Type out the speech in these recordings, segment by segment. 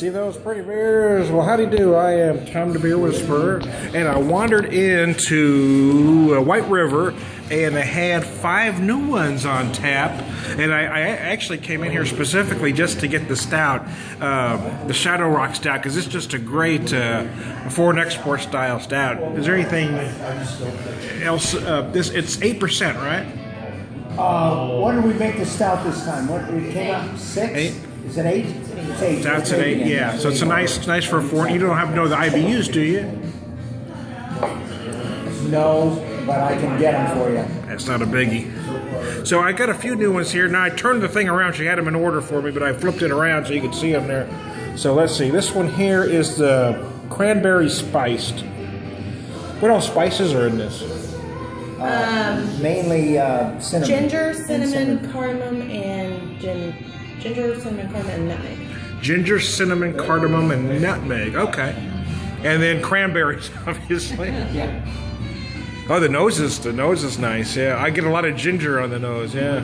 see those pretty beers? Well, how do you do? I am Tom the Beer Whisperer, and I wandered into White River, and they had 5 new ones on tap. And I actually came in here specifically just to get the stout, the Shadow Rock stout, because it's just a great foreign export style stout. Is there anything else? It's 8%, right? What did we make the stout this time? What it came out 6? 8. Is it 8? It's 8. Stout's at 8. Yeah. So it's a nice for a foreign. You don't have to know the IBUs, do you? No, but I can get them for you. That's not a biggie. So I got a few new ones here. Now I turned the thing around. She had them in order for me, but I flipped it around so you could see them there. So let's see. This one here is the Cranberry Spiced. What else spices are in this? Mainly cinnamon. Ginger, cinnamon, cardamom, and ginger, cinnamon, cardamom, and nutmeg. Ginger, cinnamon, cardamom, and nutmeg. Okay. And then cranberries, obviously. Yeah. Oh, the nose is nice. Yeah, I get a lot of ginger on the nose. Yeah,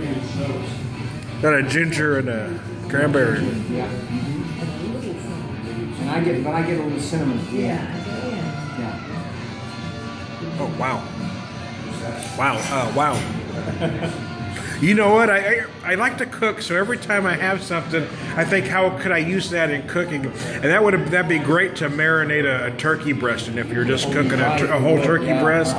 got a ginger and a cranberry. Yeah. And I get a little cinnamon. Yeah. Oh wow, wow. You know what? I like to cook, so every time I have something, I think, how could I use that in cooking? And that'd be great to marinate a turkey breast. And if you're just cooking a whole turkey breast,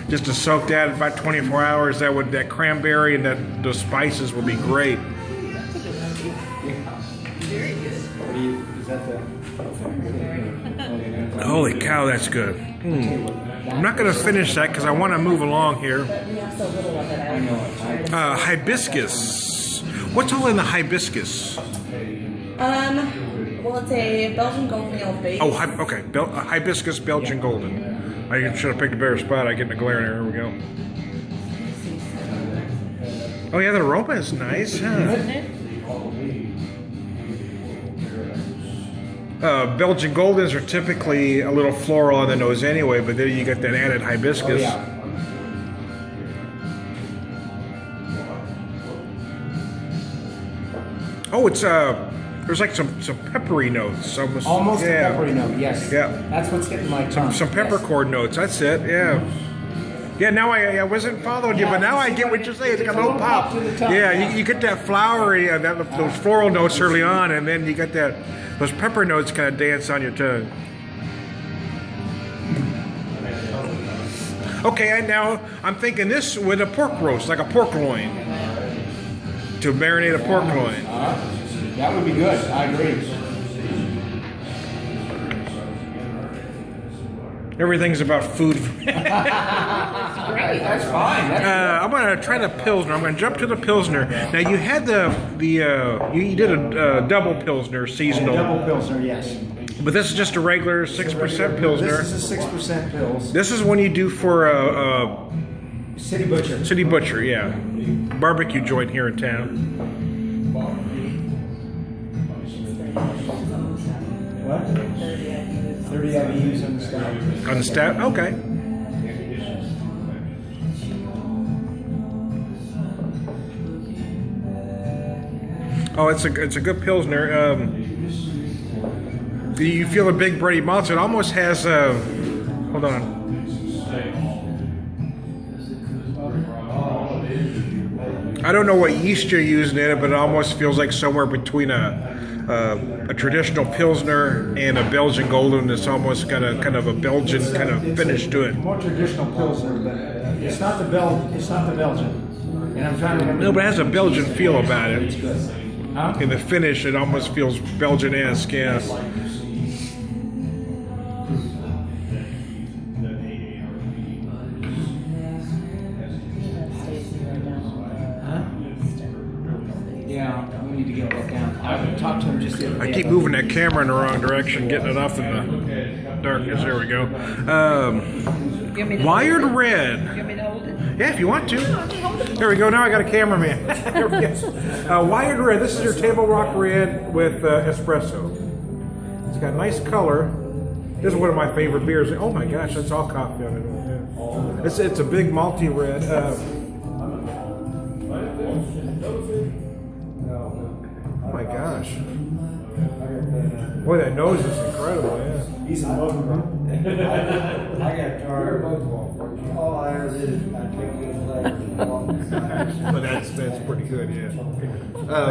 just to soak that about 24 hours, that cranberry and the spices would be great. Holy cow, that's good. I'm not going to finish that because I want to move along here. Hibiscus. What's all in the hibiscus? Well, it's a Belgian Golden Ale base. Oh, okay. Hibiscus Belgian Golden. I should have picked a better spot. I get in the glare there. Here we go. Oh, yeah, the aroma is nice. Huh? Belgian Goldens are typically a little floral on the nose anyway, but then you get that added hibiscus. Oh, yeah. Oh, it's there's like some peppery notes. Almost a peppery note, yes. Yeah. That's what's getting my tongue. Some peppercorn notes. That's it. Yeah. Yeah. Now I wasn't following you, but now I get what you're saying. It's got a little pop. To the tongue, yeah. You get that flowery, those floral notes early on, and then you get those pepper notes kind of dance on your tongue. Okay, and now I'm thinking this with a pork roast, like a pork loin, to marinate a pork loin. That would be good. I agree. Everything's about food. Great. That's fine. I'm gonna try the Pilsner. I'm gonna jump to the Pilsner. Now you had you did a double Pilsner seasonal. Double Pilsner, yes. But this is just a regular 6% Pilsner. This is a 6% Pils. This is one you do for City Butcher. City Butcher, yeah, barbecue joint here in town. What? 30 IBUs on the stout. On the stout, okay. Oh, it's a good Pilsner. You feel a big bready malt. It almost has hold on. I don't know what yeast you're using in it, but it almost feels like somewhere between a traditional Pilsner and a Belgian Golden. It's almost got a kind of a Belgian kind of finish to it. More traditional Pilsner, but it's not the Belgian. And I'm trying to remember. No, but it has a Belgian feel about it. It's good. Huh? In the finish, it almost feels Belgian-esque, yeah. Yeah, we need to get that down. I talked to him just the other day. I keep moving that camera in the wrong direction, getting it off in the darkness. There we go. Wired Red. You want me to hold it? Yeah, if you want to. There we go. Now I got a cameraman. There we go. Wired Red. This is your Table Rock Red with espresso. It's got nice color. This is one of my favorite beers. Oh my gosh, that's all coffee on it. It's a big malty red. Oh my gosh. Boy, that nose is incredible, yeah. He's in love with him. I got tired. All I ever did is I take these legs and walk the But that's pretty good, yeah.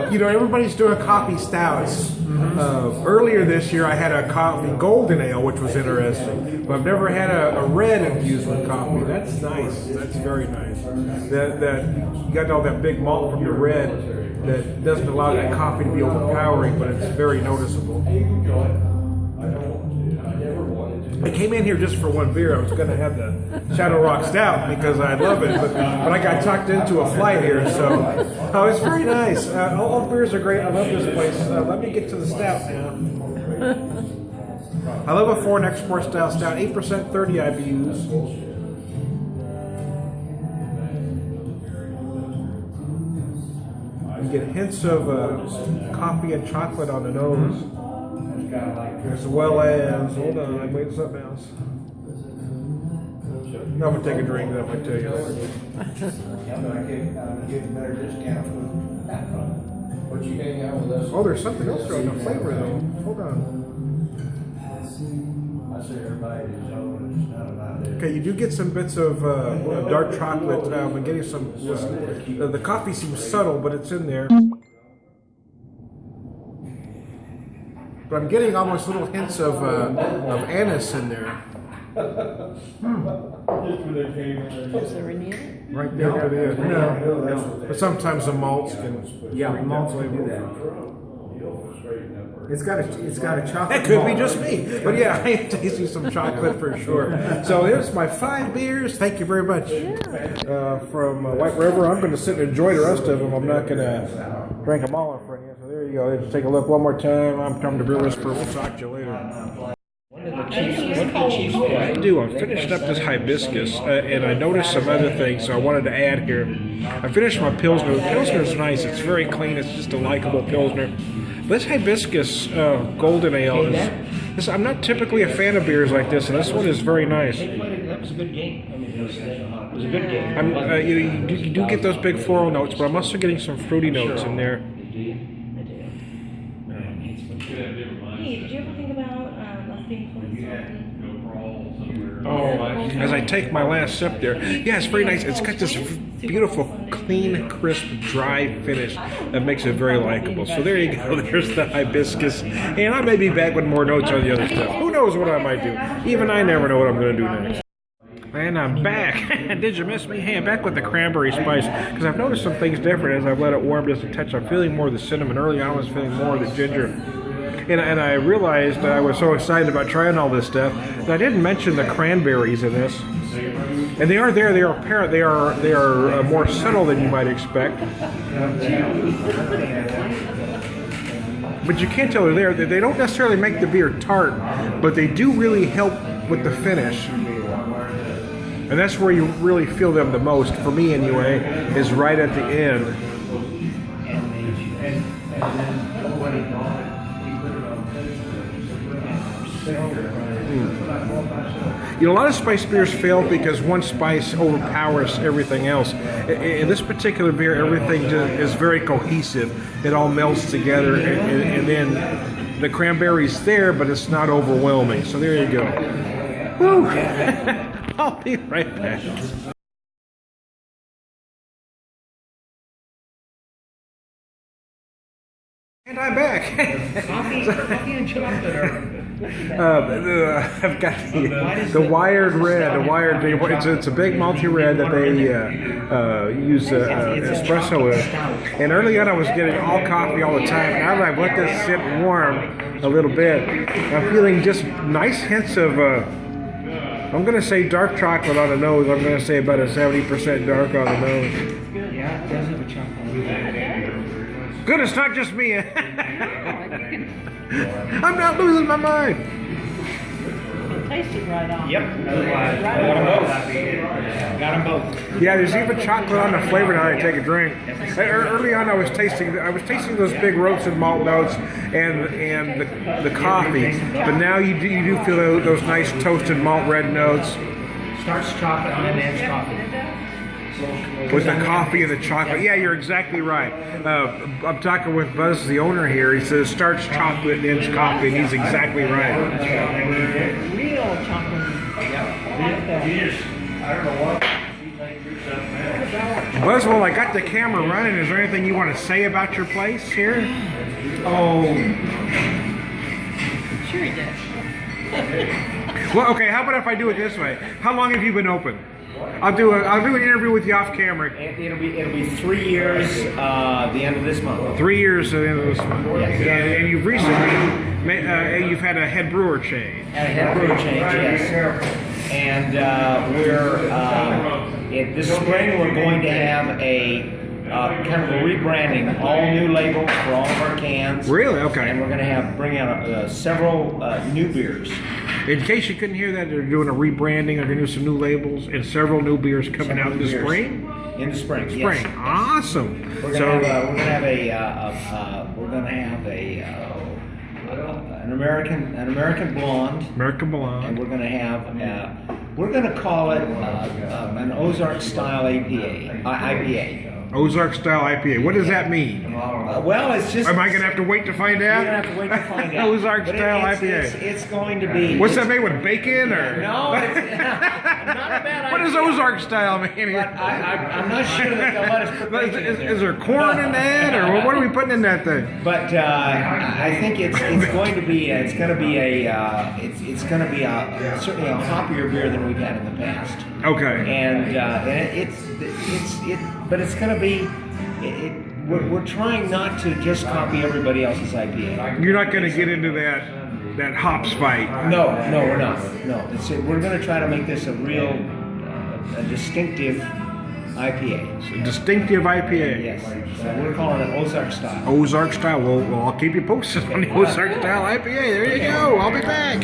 You know, everybody's doing coffee stouts. Earlier this year, I had a coffee golden ale, which was interesting. But I've never had a red infused with coffee. That's nice. That's very nice. That you got all that big malt from the red that doesn't allow that coffee to be overpowering, but it's very noticeable. I came in here just for one beer. I was going to have the Shadow Rock Stout because I love it, but I got tucked into a flight here, so oh, it's very nice. All the beers are great. I love this place. Let me get to the stout now. I love a foreign export style stout, 8%, 30 IBUs. You get hints of coffee and chocolate on the nose. As well as, hold on, I'm waiting for something else. I'm going to take a drink, then I'm going to tell you later. I'm getting better discounts with that one. But you hang out with us. Oh, there's something else there on the flavor, though. Hold on. I say everybody is old, it's not about it. Okay, you do get some bits of dark chocolate. I'm getting some. The coffee seems subtle, but it's in there. But I'm getting almost little hints of anise in there. Is there any in it? Right there near the end. No. But sometimes the malts can. Yeah, malts will do that. It's got a chocolate. That could be malt. just me. But yeah, I am tasting some chocolate for sure. So here's my 5 beers. Thank you very much. From White River. I'm going to sit and enjoy the rest of them. I'm not going to drink them all in front of you. So there you go. Let's take a look one more time. I'm Tom the Beer Whisperer. We'll talk to you later. I do. I'm finished up this hibiscus, and I noticed some other things, so I wanted to add here. I finished my Pilsner. The Pilsner is nice. It's very clean. It's just a likable Pilsner. This Hibiscus Golden Ale is... I'm not typically a fan of beers like this, and this one is very nice. That was a good game. I mean, it was a good game. You do get those big floral notes, but I'm also getting some fruity notes in there. Hey, did you ever think about us being As I take my last sip there, yeah, it's very nice. It's got this beautiful, clean, crisp, dry finish that makes it very likable. So there you go. There's the hibiscus, and I may be back with more notes on the other stuff. Who knows what I might do? Even I never know what I'm going to do next. And I'm back. Did you miss me? Hey, I'm back with the Cranberry Spice because I've noticed some things different as I've let it warm just a touch. I'm feeling more of the cinnamon. Early on, I was feeling more of the ginger. And I realized I was so excited about trying all this stuff that I didn't mention the cranberries in this. And they are there. They are apparent. They are more subtle than you might expect. But you can't tell they're there. They don't necessarily make the beer tart, but they do really help with the finish. And that's where you really feel them the most, for me anyway, is right at the end. You know, a lot of spice beers fail because one spice overpowers everything else. In this particular beer, everything is very cohesive. It all melts together, and then the cranberry's there, but it's not overwhelming. So there you go. Woo. I'll be right back. And I'm back. Coffee and chocolate. I've got the wired red. It's a big multi-red that they use espresso with. And early on, I was getting all coffee all the time. Now that I've let this sit warm a little bit, I'm feeling just nice hints of. I'm going to say dark chocolate on the nose. I'm going to say about a 70% dark on the nose. Yeah, it does have a chocolate. Good, it's not just me. I'm not losing my mind. It tasted right on. Yep. Got them both. Yeah, there's even chocolate on the flavor now I take a drink. Early on, I was tasting those big roasted malt notes and the coffee, but now you do feel those nice toasted malt red notes. Starts chocolate and then adds coffee. with the coffee and the chocolate. Yeah, you're exactly right. I'm talking with Buzz, the owner here. He says starts chocolate and ends coffee, and he's exactly right. Real chocolate. I don't know what. Buzz, well, I got the camera running. Is there anything you want to say about your place here? Oh, Sure he does. Well, okay. How about if I do it this way? How long have you been open? I'll do an interview with you off camera. It'll be 3 years the end of this month. 3 years at the end of this month. And you've recently you've had a head brewer change. At a head brewer change, yes. And this spring we're going to have a kind of a rebranding, all new labels for all of our cans. Really? Okay. And we're going to bring out several new beers. In case you couldn't hear that, they're doing a rebranding. They're going to do some new labels and several new beers coming out in the spring. In the spring. Spring, yes. Awesome. We're going to have an American blonde. American blonde. And we're going to have we're going to call it an Ozark style IPA. Ozark style IPA. What does that mean? Well, it's just. Am I going to have to wait to find out? You're going to have to wait to find out. Ozark style IPA. It's going to be. What's that made with bacon or? No, it's not a bad idea. What does Ozark style mean? But I'm not sure that they'll let us put bacon in there. Is there corn in that, or what are we putting in that thing? But I think it's going to be certainly a hoppier beer than we've had in the past. Okay. And but it's going to be. We're trying not to just copy everybody else's IPA. You're not going to get into that hops fight. No, we're not. No, we're going to try to make this a real, a distinctive IPA. It's a distinctive IPA. Yes. So we're calling it Ozark style. Ozark style. Well, I'll keep you posted on the Ozark style IPA. There you go. I'll be back.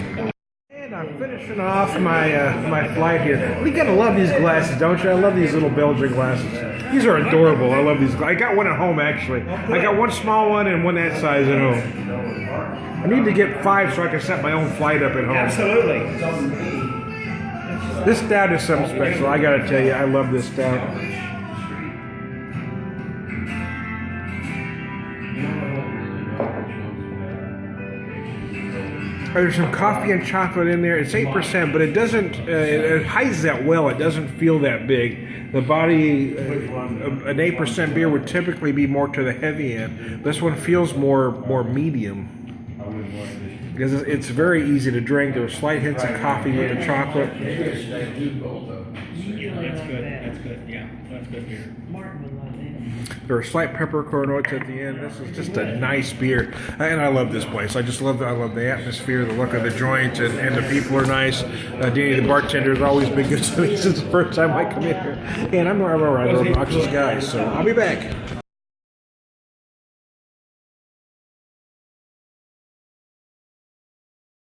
And I'm finishing off my flight here. You gotta love these glasses, don't you? I love these little Belgian glasses. These are adorable. I love these. I got one at home actually. I got one small one and one that size at home. I need to get 5 so I can set my own flight up at home. Absolutely. This stout is something special. I gotta tell you, I love this stout. There's some coffee and chocolate in there. It's 8%, but it doesn't. It hides that well. It doesn't feel that big. The body, an 8% beer would typically be more to the heavy end. This one feels more medium because it's very easy to drink. There are slight hints of coffee with the chocolate. That's good. That's good. Yeah, that's good beer. There are slight peppercorn notes at the end. This is just a nice beer, and I love this place. I love the atmosphere, the look of the joint, and the people are nice. Danny, the bartender, has always been good to me since the first time I come in here. And I'm a rather obnoxious guy, so I'll be back.